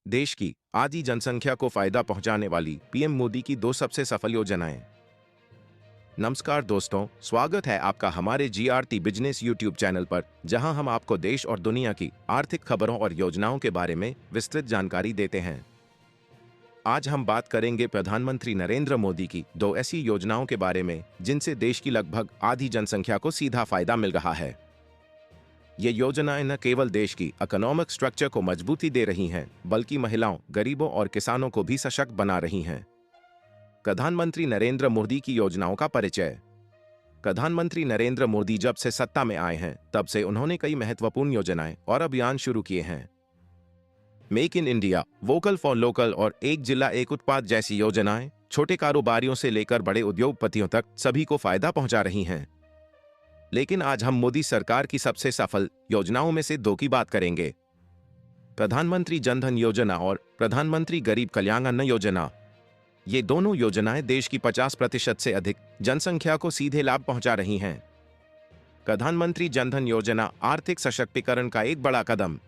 देश की आधी जनसंख्या को फायदा पहुंचाने वाली पीएम मोदी की दो सबसे सफल योजनाएं। नमस्कार दोस्तों, स्वागत है आपका हमारे जीआरटी बिजनेस यूट्यूब चैनल पर, जहां हम आपको देश और दुनिया की आर्थिक खबरों और योजनाओं के बारे में विस्तृत जानकारी देते हैं। आज हम बात करेंगे प्रधानमंत्री नरेंद्र मोदी की दो ऐसी योजनाओं के बारे में जिनसे देश की लगभग आधी जनसंख्या को सीधा फायदा मिल रहा है। ये योजनाएं न केवल देश की इकोनॉमिक स्ट्रक्चर को मजबूती दे रही हैं, बल्कि महिलाओं, गरीबों और किसानों को भी सशक्त बना रही हैं। प्रधानमंत्री नरेंद्र मोदी की योजनाओं का परिचय। प्रधानमंत्री नरेंद्र मोदी जब से सत्ता में आए हैं, तब से उन्होंने कई महत्वपूर्ण योजनाएं और अभियान शुरू किए हैं। Make in India, vocal for local और एक जिला एक उत्पाद जैसी योजनाएं छोटे कारोबारियों से लेकर बड़े उद्योगपतियों तक सभी को फायदा पहुंचा रही हैं। लेकिन आज हम मोदी सरकार की सबसे सफल योजनाओं में से दो की बात करेंगे। प्रधानमंत्री जन धन योजना और प्रधानमंत्री गरीब कल्याण अन्न योजना। ये दोनों योजनाएं देश की 50% से अधिक जनसंख्या को सीधे लाभ पहुंचा रही हैं। प्रधानमंत्री जन धन योजना आर्थिक सशक्तिकरण का एक बड़ा कदम।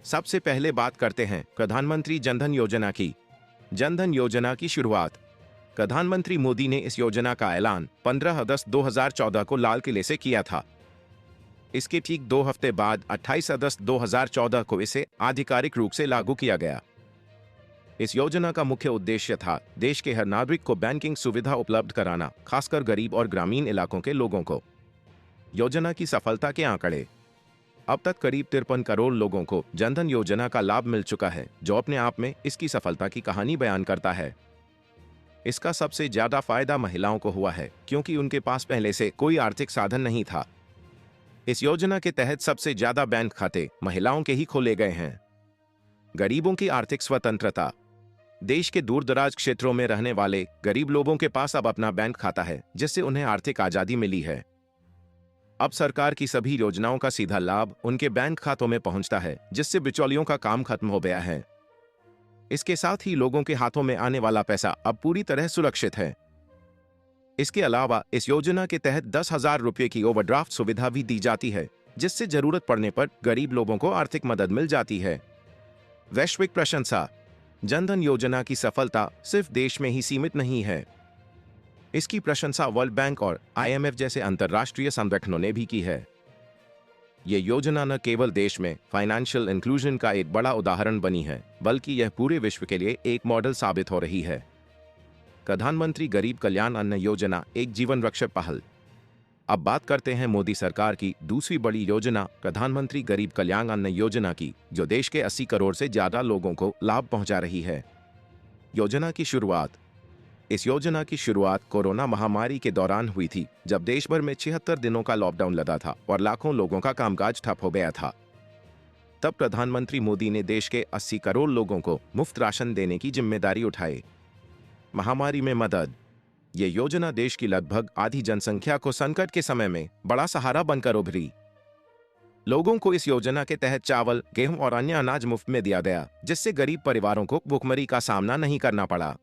सबसे पहले बात करते हैं प्रधानमंत्री जन धन योजना की। जन धन योजना की शुरुआत। प्रधानमंत्री मोदी ने इस योजना का ऐलान 15 अगस्त 2014 को लाल किले से किया था। इसके ठीक 2 हफ्ते बाद 28 अगस्त 2014 को इसे आधिकारिक रूप से लागू किया गया। इस योजना का मुख्य उद्देश्य था देश के हर नागरिक को बैंकिंग सुविधा उपलब्ध कराना, खासकर गरीब और ग्रामीण इलाकों के लोगों को। योजना की सफलता के आंकड़े। अब तक करीब 53 करोड़ लोगों को जनधन योजना का लाभ मिल चुका है, जो अपने आप में इसकी सफलता की कहानी बयान करता है। इसका सबसे ज्यादा फायदा महिलाओं को हुआ है, क्योंकि उनके पास पहले से कोई आर्थिक साधन नहीं था। इस योजना के तहत सबसे ज्यादा बैंक खाते महिलाओं के ही खोले गए हैं। गरीबों की आर्थिक स्वतंत्रता। देश के दूर दराज क्षेत्रों में रहने वाले गरीब लोगों के पास अब अपना बैंक खाता है, जिससे उन्हें आर्थिक आजादी मिली है। अब सरकार की सभी योजनाओं का सीधा लाभ उनके बैंक खातों में पहुंचता है, जिससे बिचौलियों का काम खत्म हो गया है। इसके साथ ही लोगों के हाथों में आने वाला पैसा अब पूरी तरह सुरक्षित है। इसके अलावा इस योजना के तहत 10,000 रुपये की ओवरड्राफ्ट सुविधा भी दी जाती है, जिससे जरूरत पड़ने पर गरीब लोगों को आर्थिक मदद मिल जाती है। वैश्विक प्रशंसा। जनधन योजना की सफलता सिर्फ देश में ही सीमित नहीं है। इसकी प्रशंसा वर्ल्ड बैंक और IMF जैसे अंतर्राष्ट्रीय संगठनों ने भी की है। ये योजना न केवल देश में फाइनेंशियल इंक्लूजन का एक बड़ा उदाहरण बनी है, बल्कि यह पूरे विश्व के लिए एक मॉडल साबित हो रही है। प्रधानमंत्री गरीब कल्याण अन्न योजना एक जीवन रक्षक पहल। अब बात करते हैं मोदी सरकार की दूसरी बड़ी योजना प्रधानमंत्री गरीब कल्याण अन्न योजना की, जो देश के 80 करोड़ से ज्यादा लोगों को लाभ पहुंचा रही है। योजना की शुरुआत। इस योजना की शुरुआत कोरोना महामारी के दौरान हुई थी, जब देश भर में 76 दिनों का लॉकडाउन लगा था और लाखों लोगों का कामकाज ठप हो गया था। तब प्रधानमंत्री मोदी ने देश के 80 करोड़ लोगों को मुफ्त राशन देने की जिम्मेदारी उठाई। महामारी में मदद। ये योजना देश की लगभग आधी जनसंख्या को संकट के समय में बड़ा सहारा बनकर उभरी। लोगों को इस योजना के तहत चावल, गेहूं और अन्य अनाज मुफ्त में दिया गया, जिससे गरीब परिवारों को भुखमरी का सामना नहीं करना पड़ा।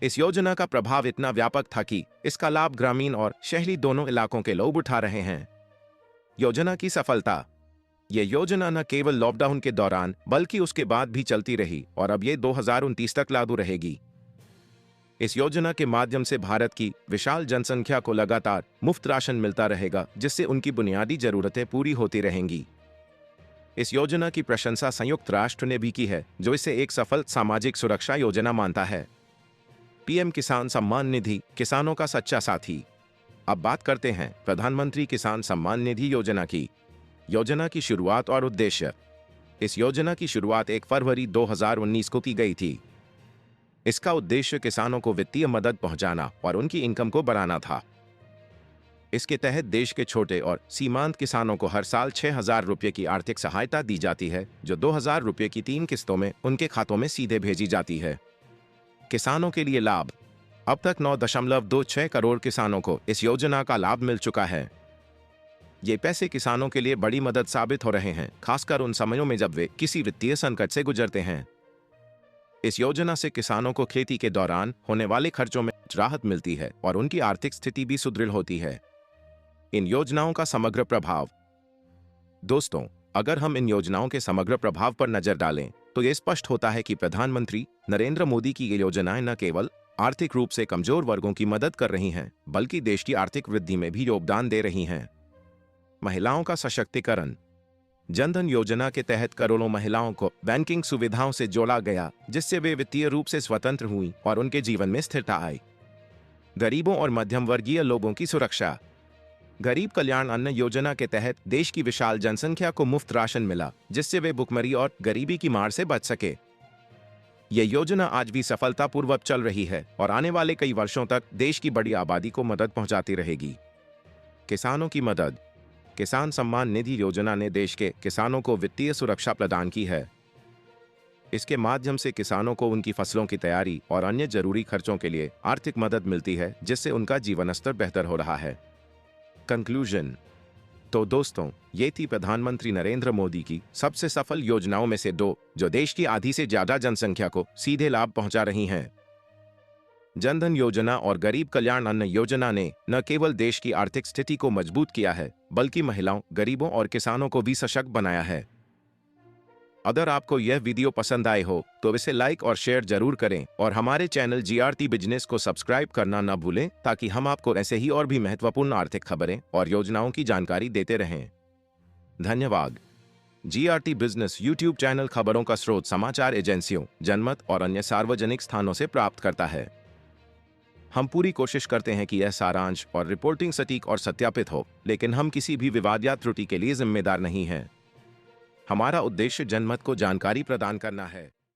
इस योजना का प्रभाव इतना व्यापक था कि इसका लाभ ग्रामीण और शहरी दोनों इलाकों के लोग उठा रहे हैं। योजना की सफलता। यह योजना न केवल लॉकडाउन के दौरान बल्कि उसके बाद भी चलती रही और अब ये 2029 तक लागू रहेगी। इस योजना के माध्यम से भारत की विशाल जनसंख्या को लगातार मुफ्त राशन मिलता रहेगा, जिससे उनकी बुनियादी जरूरतें पूरी होती रहेंगी। इस योजना की प्रशंसा संयुक्त राष्ट्र ने भी की है, जो इसे एक सफल सामाजिक सुरक्षा योजना मानता है। पीएम किसान सम्मान निधि, किसानों का सच्चा साथी। अब बात करते हैं प्रधानमंत्री किसान सम्मान निधि योजना की। योजना की शुरुआत और उद्देश्य। इस योजना की शुरुआत 1 फरवरी 2019 को की गई थी। इसका उद्देश्य किसानों को वित्तीय मदद पहुंचाना और उनकी इनकम को बढ़ाना था। इसके तहत देश के छोटे और सीमांत किसानों को हर साल 6,000 रुपये की आर्थिक सहायता दी जाती है, जो 2,000 रुपये की 3 किस्तों में उनके खातों में सीधे भेजी जाती है। किसानों के लिए लाभ। अब तक 9.26 करोड़ किसानों को इस योजना का लाभ मिल चुका है। ये पैसे किसानों के लिए बड़ी मदद साबित हो रहे हैं, खासकर उन समयों में जब वे किसी वित्तीय संकट से गुजरते हैं। इस योजना से किसानों को खेती के दौरान होने वाले खर्चों में राहत मिलती है और उनकी आर्थिक स्थिति भी सुदृढ़ होती है। इन योजनाओं का समग्र प्रभाव। दोस्तों, अगर हम इन योजनाओं के समग्र प्रभाव पर नजर डालें तो ये स्पष्ट होता है कि प्रधानमंत्री नरेंद्र मोदी की ये योजनाएं न केवल आर्थिक रूप से कमजोर वर्गों की मदद कर रही हैं, बल्कि देश की आर्थिक वृद्धि में भी योगदान दे रही हैं। महिलाओं का सशक्तिकरण। जनधन योजना के तहत करोड़ों महिलाओं को बैंकिंग सुविधाओं से जोड़ा गया, जिससे वे वित्तीय रूप से स्वतंत्र हुईं और उनके जीवन में स्थिरता आई। गरीबों और मध्यम वर्गीय लोगों की सुरक्षा। गरीब कल्याण अन्न योजना के तहत देश की विशाल जनसंख्या को मुफ्त राशन मिला, जिससे वे भुखमरी और गरीबी की मार से बच सके। यह योजना आज भी सफलतापूर्वक चल रही है और आने वाले कई वर्षों तक देश की बड़ी आबादी को मदद पहुंचाती रहेगी। किसानों की मदद। किसान सम्मान निधि योजना ने देश के किसानों को वित्तीय सुरक्षा प्रदान की है। इसके माध्यम से किसानों को उनकी फसलों की तैयारी और अन्य जरूरी खर्चों के लिए आर्थिक मदद मिलती है, जिससे उनका जीवन स्तर बेहतर हो रहा है। कंक्लूजन। तो दोस्तों, ये थी प्रधानमंत्री नरेंद्र मोदी की सबसे सफल योजनाओं में से 2, जो देश की आधी से ज्यादा जनसंख्या को सीधे लाभ पहुंचा रही हैं। जनधन योजना और गरीब कल्याण अन्न योजना ने न केवल देश की आर्थिक स्थिति को मजबूत किया है, बल्कि महिलाओं, गरीबों और किसानों को भी सशक्त बनाया है। अगर आपको यह वीडियो पसंद आए हो तो इसे लाइक और शेयर जरूर करें और हमारे चैनल जीआरटी बिजनेस को सब्सक्राइब करना न भूलें, ताकि हम आपको ऐसे ही और भी महत्वपूर्ण आर्थिक खबरें और योजनाओं की जानकारी देते रहें। धन्यवाद। जीआरटी बिजनेस यूट्यूब चैनल खबरों का स्रोत समाचार एजेंसियों, जनमत और अन्य सार्वजनिक स्थानों से प्राप्त करता है। हम पूरी कोशिश करते हैं कि यह सारांश और रिपोर्टिंग सटीक और सत्यापित हो, लेकिन हम किसी भी विवाद या त्रुटि के लिए जिम्मेदार नहीं हैं। हमारा उद्देश्य जनमत को जानकारी प्रदान करना है।